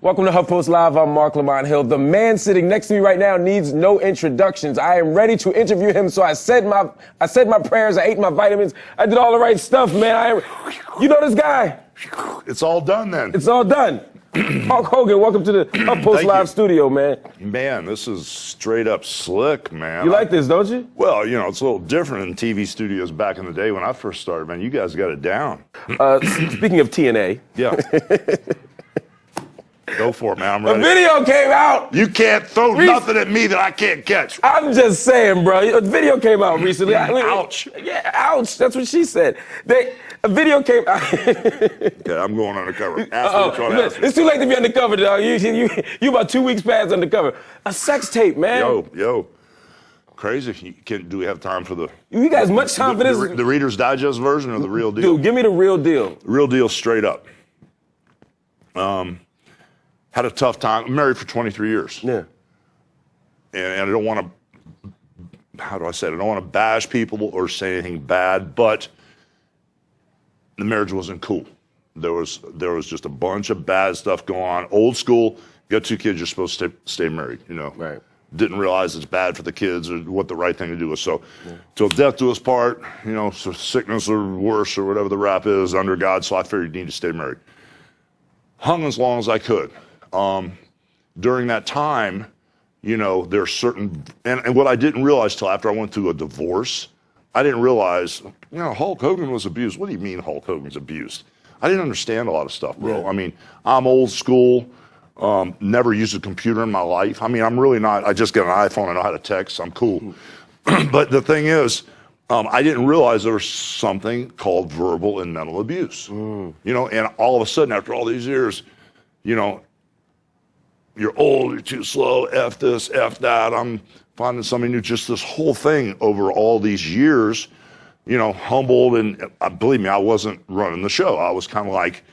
Welcome to HuffPost Live. I'm Mark Lamont Hill. The man sitting next to me right now needs no introductions. I am ready to interview him, so I said my prayers. I ate my vitamins. I did all the right stuff, man. You know this guy? It's all done then. It's all done. Hulk Hogan, welcome to the HuffPost Live studio, man. Man, this is straight up slick, man. You like this, don't you? Well, you know, it's a little different than TV studios back in the day when I first started, man. You guys got it down. Speaking of TNA. Yeah. Go for it, man. I'm A ready. video came out. You can't throw nothing at me that I can't catch. I'm just saying, bro. A video came out recently. Ouch. Yeah, ouch. That's what she said. A video came out. Okay, I'm going undercover. Ask me what you want to ask me. It's too late to be undercover, dog. You about 2 weeks past undercover. A sex tape, man. Yo. Crazy. Do we have time for the... You guys much time for this? The Reader's Digest version or the real deal? Dude, give me the real deal. Real deal straight up. Had a tough time. I'm married for 23 years. Yeah. And I don't want to, how do I say it? I don't want to bash people or say anything bad, but the marriage wasn't cool. There was just a bunch of bad stuff going on. Old school, you got 2 kids, you're supposed to stay married, you know. Right. Didn't realize it's bad for the kids or what the right thing to do was. So, till death do us part, you know, so sickness or worse or whatever the rap is under God, so I figured you need to stay married. Hung as long as I could. During that time, you know, there's certain, and what I didn't realize till after I went through a divorce, I didn't realize, you know, Hulk Hogan was abused. What do you mean Hulk Hogan's abused? I didn't understand a lot of stuff, bro. I mean, I'm old school, never used a computer in my life. I mean, I'm really not, I just get an iPhone, I know how to text, I'm cool. But the thing is, I didn't realize there was something called verbal and mental abuse. You know, and all of a sudden, after all these years, you know, you're old, you're too slow, F this, F that, I'm finding somebody new, just this whole thing over all these years, you know, humbled, and believe me, I wasn't running the show. I was kind of like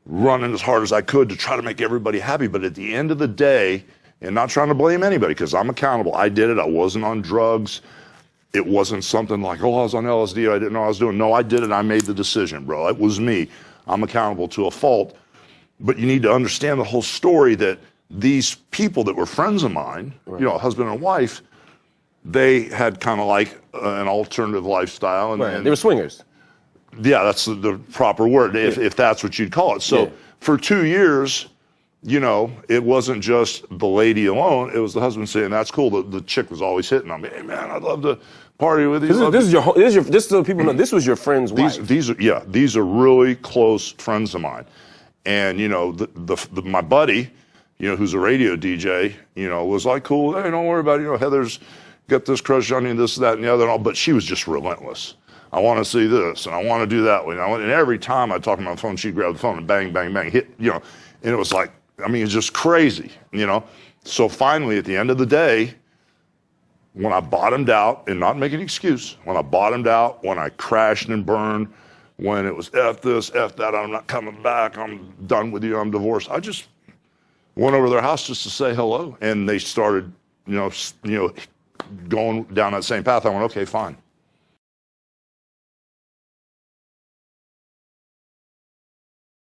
running as hard as I could to try to make everybody happy, but at the end of the day, and not trying to blame anybody, because I'm accountable, I did it, I wasn't on drugs, it wasn't something like, oh, I was on LSD, I didn't know what I was doing. No, I did it, I made the decision, bro, it was me. I'm accountable to a fault, but you need to understand the whole story that these people that were friends of mine, you know, husband and wife, they had kind of like an alternative lifestyle. And they were swingers. Yeah, that's the proper word, if that's what you'd call it. So for 2 years, you know, it wasn't just the lady alone. It was the husband saying, that's cool. The chick was always hitting on me. Hey, man, I'd love to party with you. This so people know, this was your friend's wife. These are really close friends of mine. And, you know, my buddy, you know, who's a radio DJ, you know, was like, cool, hey, don't worry about it. You know, Heather's got this crush on you, this, that, and the other, and all, but she was just relentless. I want to see this, and I want to do that. And every time I talked on the phone, she'd grab the phone and bang, bang, bang, hit, you know, and it was like, I mean, it's just crazy, you know. So finally, at the end of the day, when I bottomed out, and not making an excuse, when I bottomed out, when I crashed and burned, when it was F this, F that, I'm not coming back, I'm done with you, I'm divorced, I just went over to their house just to say hello, and they started, you know, going down that same path. I went, okay, fine.